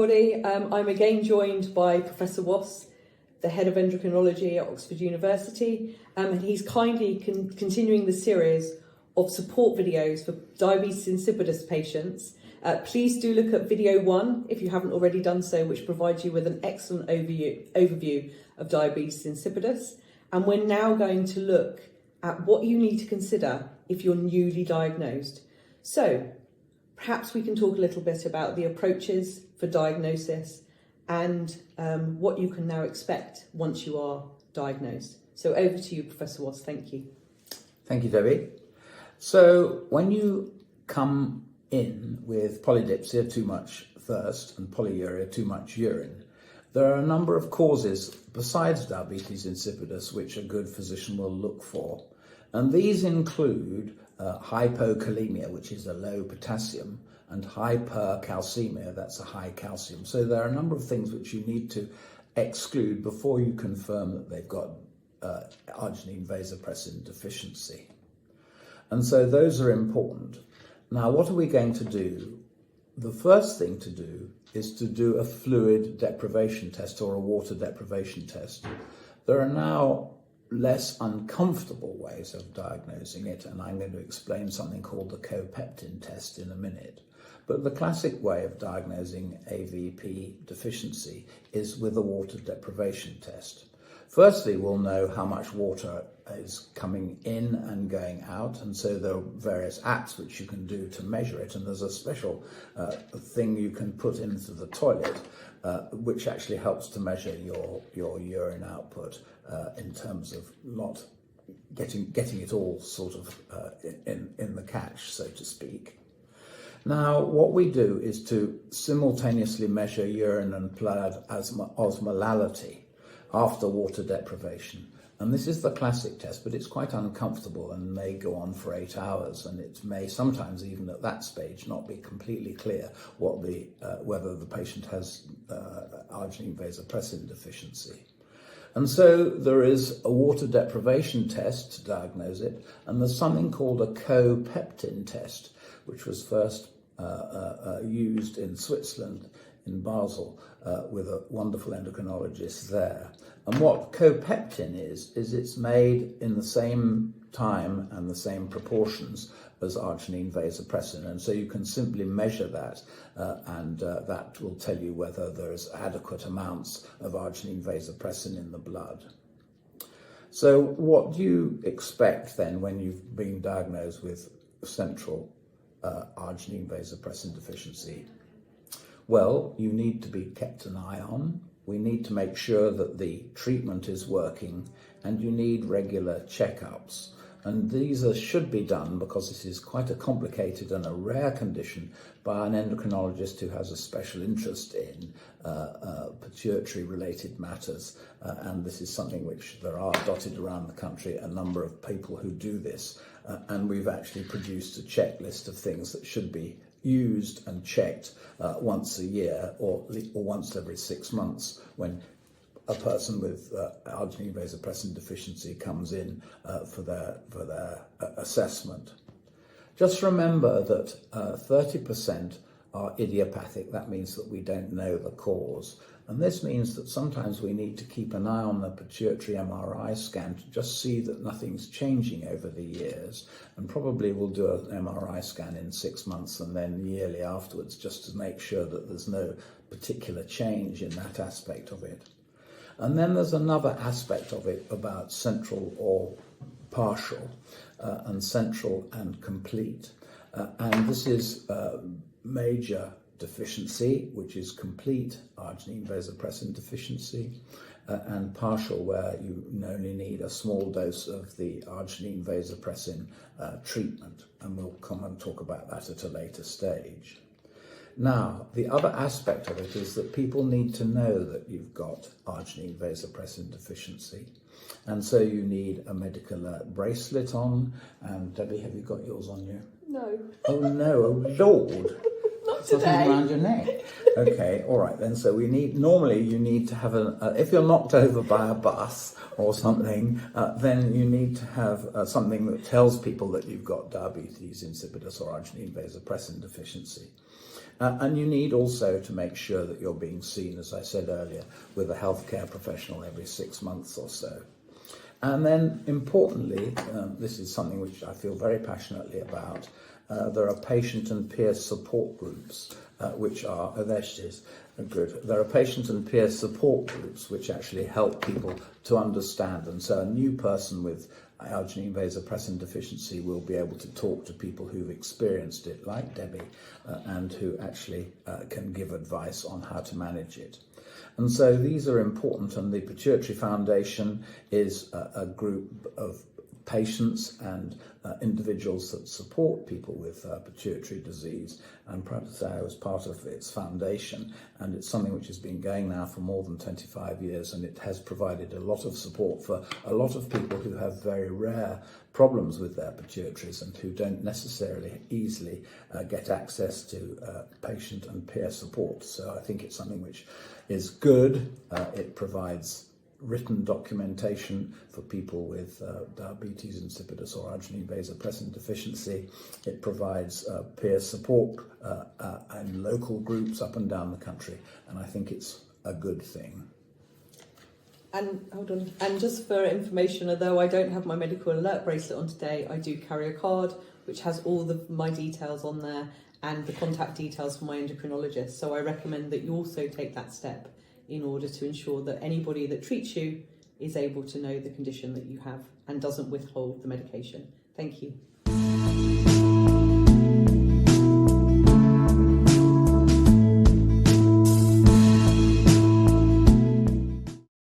everybody. I'm again joined by Professor Wass, the head of endocrinology at Oxford University, and he's kindly continuing the series of support videos for diabetes insipidus patients. Please do look at video 1 if you haven't already done so, which provides you with an excellent overview of diabetes insipidus. And we're now going to look at what you need to consider if you're newly diagnosed. So perhaps we can talk a little bit about the approaches for diagnosis and what you can now expect once you are diagnosed. So over to you, Professor Wass. Thank you. Thank you, Debbie. So when you come in with polydipsia, too much thirst, and polyuria, too much urine, there are a number of causes besides diabetes insipidus which a good physician will look for. And these include hypokalemia, which is a low potassium, and hypercalcemia, that's a high calcium. So there are a number of things which you need to exclude before you confirm that they've got arginine vasopressin deficiency. And so those are important. Now, what are we going to do? The first thing to do is to do a fluid deprivation test or a water deprivation test. There are now less uncomfortable ways of diagnosing it, and I'm going to explain something called the copeptin test in a minute. But the classic way of diagnosing AVP deficiency is with a water deprivation test. Firstly, we'll know how much water is coming in and going out, and so there are various apps which you can do to measure it, and there's a special thing you can put into the toilet which actually helps to measure your urine output in terms of not getting it all sort of in the cache, so to speak. Now, what we do is to simultaneously measure urine and blood osmolality after water deprivation. And this is the classic test, but it's quite uncomfortable and may go on for 8 hours, and it may sometimes even at that stage not be completely clear what whether the patient has arginine vasopressin deficiency. And so there is a water deprivation test to diagnose it, and there's something called a copeptin test, which was first used in Switzerland, in Basel, with a wonderful endocrinologist there. And what copeptin is it's made in the same time and the same proportions as arginine vasopressin. And so you can simply measure that, and that will tell you whether there's adequate amounts of arginine vasopressin in the blood. So what do you expect then when you've been diagnosed with central arginine vasopressin deficiency? Well, you need to be kept an eye on. We need to make sure that the treatment is working, and you need regular checkups. And these should be done because this is quite a complicated and a rare condition by an endocrinologist who has a special interest in pituitary-related matters. And this is something which there are dotted around the country, a number of people who do this. And we've actually produced a checklist of things that should be used and checked once a year or once every 6 months when a person with arginine vasopressin deficiency comes in for their assessment. Just remember that 30% are idiopathic. That means that we don't know the cause. And this means that sometimes we need to keep an eye on the pituitary MRI scan to just see that nothing's changing over the years. And probably we'll do an MRI scan in 6 months and then yearly afterwards, just to make sure that there's no particular change in that aspect of it. And then there's another aspect of it about central or partial, and central and complete. And this is major deficiency, which is complete arginine vasopressin deficiency, and partial, where you only need a small dose of the arginine vasopressin treatment. And we'll come and talk about that at a later stage. Now, the other aspect of it is that people need to know that you've got arginine vasopressin deficiency. And so you need a medical bracelet on. And Debbie, have you got yours on you? No. Oh no, oh Lord. Not Something today. around your neck. Okay, all right then. So normally you need to have if you're knocked over by a bus or something, then you need to have something that tells people that you've got diabetes insipidus or arginine vasopressin deficiency. And you need also to make sure that you're being seen, as I said earlier, with a healthcare professional every 6 months or so. And then, importantly, this is something which I feel very passionately about, there are patient and peer support groups, which are, there she is, good. There are patient and peer support groups which actually help people to understand. And so a new person with Arginine Vasopressin Deficiency will be able to talk to people who've experienced it, like Debbie, and who actually can give advice on how to manage it. And so these are important, and the Pituitary Foundation is a group of patients and individuals that support people with pituitary disease. I'm proud to say I was part of its foundation, and it's something which has been going now for more than 25 years, and it has provided a lot of support for a lot of people who have very rare problems with their pituitaries and who don't necessarily easily get access to patient and peer support. So I think it's something which is good. It provides written documentation for people with diabetes insipidus or arginine vasopressin deficiency. It provides peer support and local groups up and down the country, and I think it's a good thing. And hold on, and just for information, although I don't have my medical alert bracelet on today, I do carry a card which has all my details on there and the contact details for my endocrinologist. So I recommend that you also take that step in order to ensure that anybody that treats you is able to know the condition that you have and doesn't withhold the medication. Thank you.